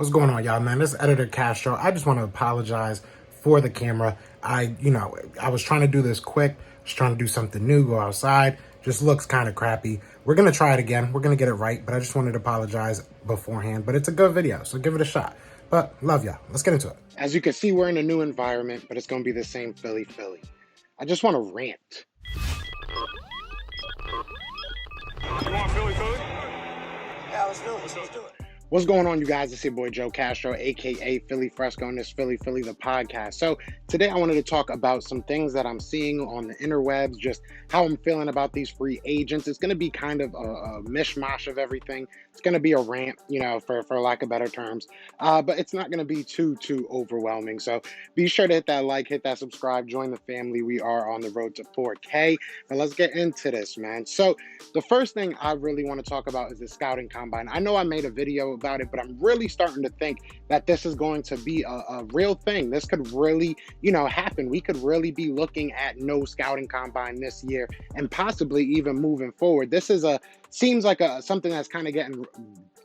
What's going on, y'all, man? This is Editor Castro. I just want to apologize for the camera. I was trying to do this quick. Just trying to do something new, go outside. Just looks kind of crappy. We're going to try it again. We're going to get it right, but I just wanted to apologize beforehand. But it's a good video, so give it a shot. But love y'all. Let's get into it. As you can see, we're in a new environment, but it's going to be the same Philly. I just want to rant. You want Philly? Yeah, let's do it. What's going on, you guys? It's your boy Joe Castro, aka Philly Fresco, and this Philly the podcast. So today I wanted to talk about some things that I'm seeing on the interwebs, just how I'm feeling about these free agents. It's going to be kind of a mishmash of everything. It's going to be a rant, for lack of better terms, but it's not going to be too overwhelming. So be sure to hit that like, hit that subscribe, join the family. We are on the road to 4K, and let's get into this, man. So the first thing I really want to talk about is the scouting combine. I know I made a video about it, but I'm really starting to think that this is going to be a real thing. This could really, happen. We could really be looking at no scouting combine this year and possibly even moving forward. This is seems like something that's kind of getting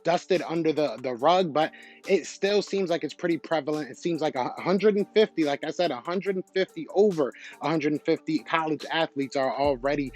dusted under the rug, but it still seems like it's pretty prevalent. It seems like 150, like I said, 150 over 150 college athletes are already,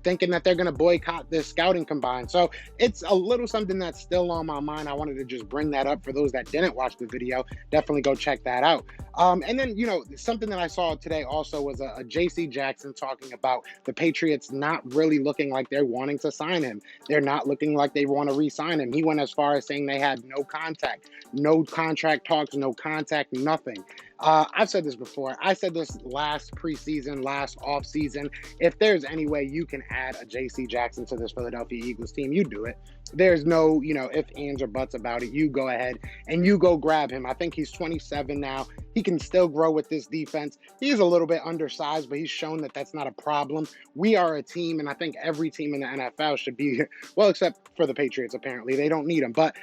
thinking that they're going to boycott this scouting combine. So it's a little something that's still on my mind. I wanted to just bring that up for those that didn't watch the video. Definitely go check that out. And then, something that I saw today also was a J.C. Jackson talking about the Patriots not really looking like they're wanting to sign him. They're not looking like they want to re-sign him. He went as far as saying they had no contact, no contract talks, no contact, nothing. I've said this before. I said this last preseason, last offseason. If there's any way you can add a J.C. Jackson to this Philadelphia Eagles team, you do it. There's no, ifs, ands, or buts about it. You go ahead and you go grab him. I think he's 27 now. He can still grow with this defense. He's a little bit undersized, but he's shown that that's not a problem. We are a team, and I think every team in the NFL should be, well, except for the Patriots, apparently. They don't need him. But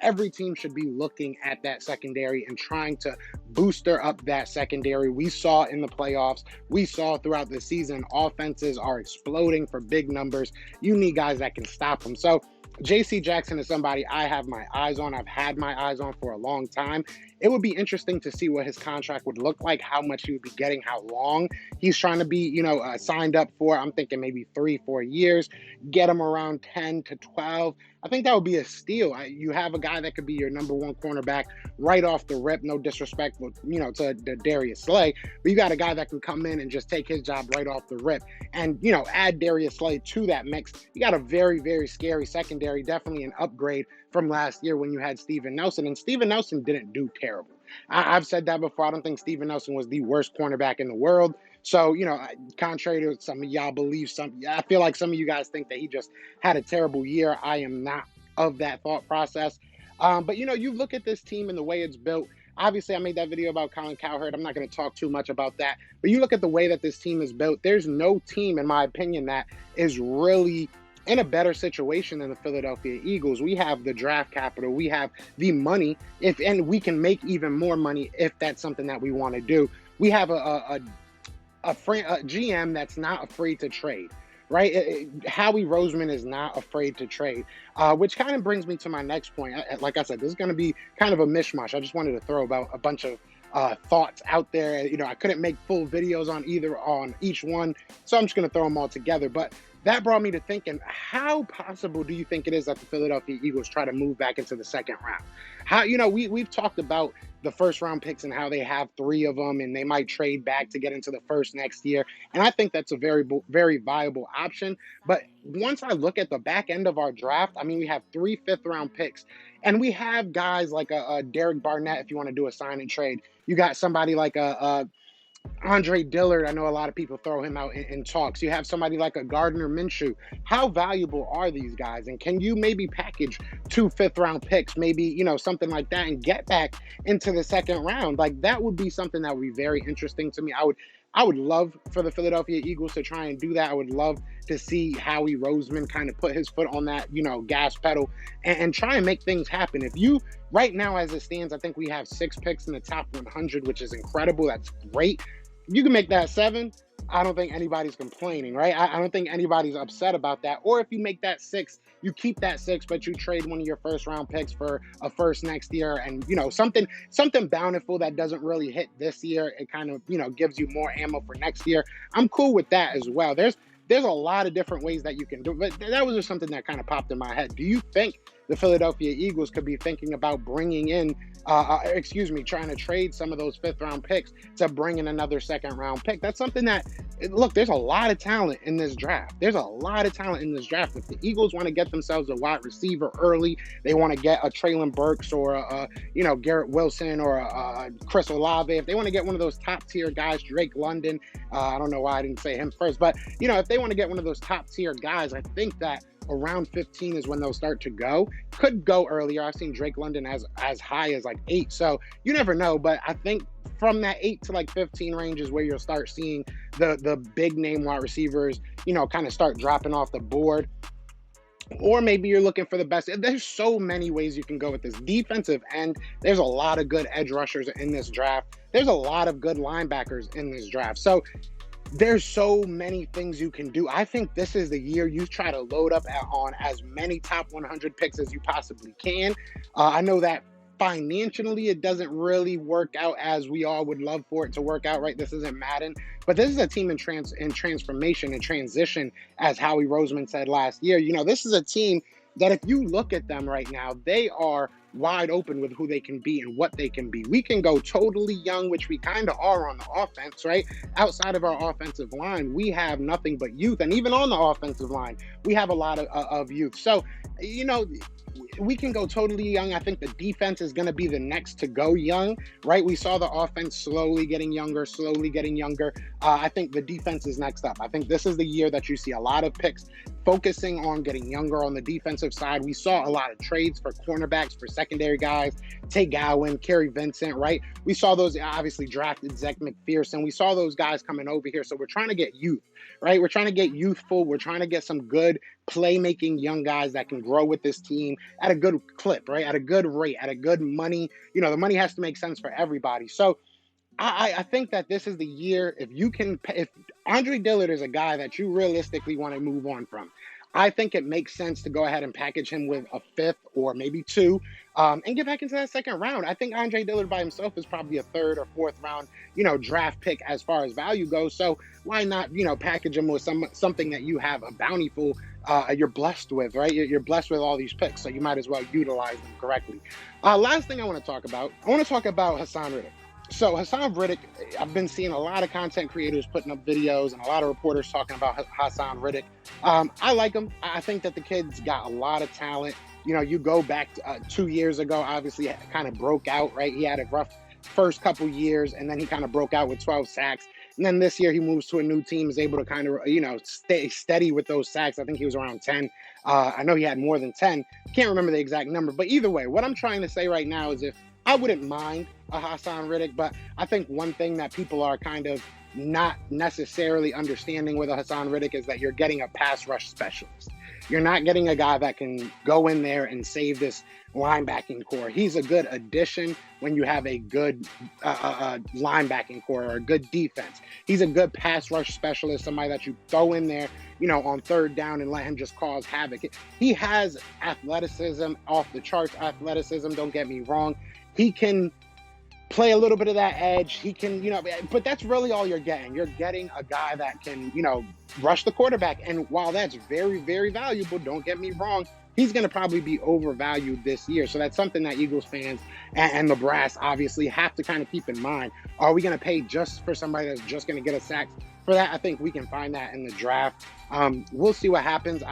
every team should be looking at that secondary and trying to booster up that secondary. We saw in the playoffs, we saw throughout the season, offenses are exploding for big numbers. You need guys that can stop them. So J.C. Jackson is somebody I have my eyes on. I've had my eyes on for a long time. It would be interesting to see what his contract would look like, how much he would be getting, how long he's trying to be, signed up for. I'm thinking maybe 3-4 years, get him around 10 to 12. I think that would be a steal. You have a guy that could be your number one cornerback right off the rip. No disrespect, to Darius Slay, but you got a guy that can come in and just take his job right off the rip. And, add Darius Slay to that mix. You got a very, very scary secondary, definitely an upgrade from last year when you had Steven Nelson. And Steven Nelson didn't do terrible. I've said that before. I don't think Steven Nelson was the worst cornerback in the world. So, contrary to some of y'all believe, I feel like some of you guys think that he just had a terrible year. I am not of that thought process. But, you look at this team and the way it's built. Obviously, I made that video about Colin Cowherd. I'm not going to talk too much about that. But you look at the way that this team is built. There's no team, in my opinion, that is really in a better situation than the Philadelphia Eagles. We have the draft capital. We have the money, and we can make even more money if that's something that we want to do. We have a GM that's not afraid to trade, right? Howie Roseman is not afraid to trade, which kind of brings me to my next point. Like I said, this is going to be kind of a mishmash. I just wanted to throw about a bunch of thoughts out there. I couldn't make full videos on each one, so I'm just going to throw them all together. But that brought me to thinking, how possible do you think it is that the Philadelphia Eagles try to move back into the second round? How, we've talked about the first round picks and how they have 3 of them and they might trade back to get into the first next year. And I think that's a very, very viable option. But once I look at the back end of our draft, we have 3 fifth-round picks. And we have guys like a Derek Barnett, if you want to do a sign and trade. You got somebody like Andre Dillard. I know a lot of people throw him out in talks. You have somebody like a Gardner Minshew. How valuable are these guys? And can you maybe package 2 fifth-round picks, maybe, something like that, and get back into the second round? Like, that would be something that would be very interesting to me. I would love for the Philadelphia Eagles to try and do that. I would love to see Howie Roseman kind of put his foot on that, gas pedal and try and make things happen. If you, right now as it stands, I think we have 6 picks in the top 100, which is incredible. That's great. You can make that 7. I don't think anybody's complaining, right? I don't think anybody's upset about that. Or if you make that 6, you keep that 6, but you trade one of your first round picks for a first next year, and something bountiful that doesn't really hit this year. It kind of gives you more ammo for next year. I'm cool with that as well. There's a lot of different ways that you can do it, but that was just something that kind of popped in my head. Do you think the Philadelphia Eagles could be thinking about bringing in, trying to trade some of those 5th-round picks to bring in another 2nd-round pick? That's something that, look, there's a lot of talent in this draft. There's a lot of talent in this draft. If the Eagles want to get themselves a wide receiver early, they want to get a Traylon Burks or Garrett Wilson or a Chris Olave. If they want to get one of those top-tier guys, Drake London, I don't know why I didn't say him first, but if they want to get one of those top-tier guys, I think that around 15 is when they'll start to go. Could go earlier. I've seen Drake London as high as like 8. So you never know. But I think from that 8 to like 15 range is where you'll start seeing the big name wide receivers, kind of start dropping off the board. Or maybe you're looking for the best. There's so many ways you can go with this defensive end. There's a lot of good edge rushers in this draft. There's a lot of good linebackers in this draft. So there's so many things you can do. I think this is the year you try to load up on as many top 100 picks as you possibly can. I know that financially it doesn't really work out as we all would love for it to work out, right? This isn't Madden, but this is a team in transformation and transition, as Howie Roseman said last year. This is a team that if you look at them right now, they are wide open with who they can be and what they can be. We can go totally young, which we kind of are on the offense, right? Outside of our offensive line, we have nothing but youth. And even on the offensive line, we have a lot of youth. So, we can go totally young. I think the defense is going to be the next to go young, right? We saw the offense slowly getting younger. I think the defense is next up. I think this is the year that you see a lot of picks focusing on getting younger on the defensive side. We saw a lot of trades for cornerbacks, for secondary guys, Tay Gowan, Kerry Vincent, right? We saw those, obviously drafted Zach McPherson. We saw those guys coming over here. So we're trying to get youth, right? We're trying to get youthful. We're trying to get some good playmaking young guys that can grow with this team at a good clip, right? At a good rate, at a good money. The money has to make sense for everybody. So I think that this is the year. If Andre Dillard is a guy that you realistically want to move on from, I think it makes sense to go ahead and package him with a 5th or maybe 2 and get back into that 2nd round. I think Andre Dillard by himself is probably a 3rd or 4th round, draft pick as far as value goes. So why not, package him with something that you have a bountiful, you're blessed with, right? You're blessed with all these picks, so you might as well utilize them correctly. Last thing I want to talk about Hassan Ritter. So Hassan Ritter, I've been seeing a lot of content creators putting up videos and a lot of reporters talking about Hassan Ritter. I like him. I think that the kid's got a lot of talent. You go back 2 years ago, obviously kind of broke out, right? He had a rough first couple years, and then he kind of broke out with 12 sacks. And then this year he moves to a new team, is able to kind of, stay steady with those sacks. I think he was around 10. I know he had more than 10. Can't remember the exact number. But either way, what I'm trying to say right now is I wouldn't mind a Hassan Ritter, but I think one thing that people are kind of not necessarily understanding with a Hassan Ritter is that you're getting a pass rush specialist. You're not getting a guy that can go in there and save this linebacking core. He's a good addition when you have a good linebacking core or a good defense. He's a good pass rush specialist, somebody that you throw in there, on 3rd down and let him just cause havoc. He has athleticism, off the charts athleticism, don't get me wrong. He can play a little bit of that edge. He can, but that's really all you're getting. You're getting a guy that can, rush the quarterback. And while that's very, very valuable, don't get me wrong, he's going to probably be overvalued this year. So that's something that Eagles fans and the brass obviously have to kind of keep in mind. Are we going to pay just for somebody that's just going to get a sack? For that, I think we can find that in the draft. We'll see what happens.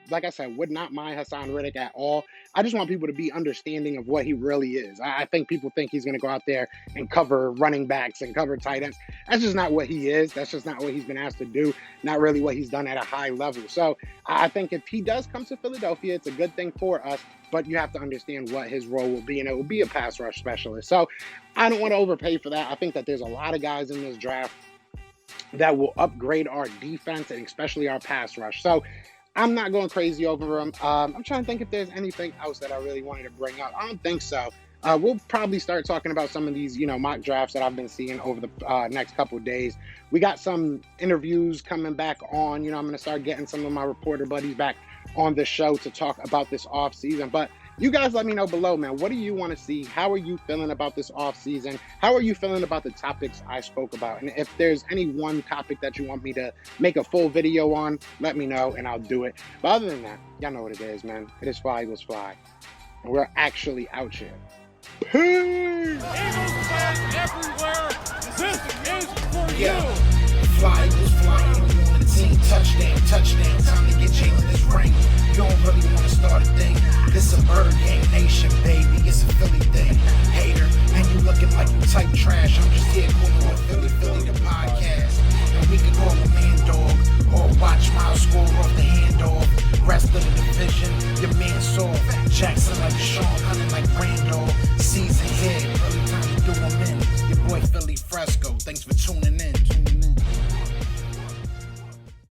Like I said, would not mind Hassan Ritter at all. I just want people to be understanding of what he really is. I think people think he's going to go out there and cover running backs and cover tight ends. That's just not what he is. That's just not what he's been asked to do. Not really what he's done at a high level. So I think if he does come to Philadelphia, it's a good thing for us. But you have to understand what his role will be, and it will be a pass rush specialist. So I don't want to overpay for that. I think that there's a lot of guys in this draft that will upgrade our defense and especially our pass rush. So I'm not going crazy over him. I'm trying to think if there's anything else that I really wanted to bring up. I don't think so. we'll probably start talking about some of these, mock drafts that I've been seeing over the next couple of days. We got some interviews coming back on. I'm going to start getting some of my reporter buddies back on the show to talk about this off season. But you guys let me know below, man. What do you want to see? How are you feeling about this off season? How are you feeling about the topics I spoke about? And if there's any one topic that you want me to make a full video on, let me know and I'll do it. But other than that, y'all know what it is, man. It is Fly Eagles Fly. And we're actually out here. Peace! Eagles fans everywhere. This is for you. Fly Eagles flying on the team. Touchdown, touchdown. Time to get Jalen this ring.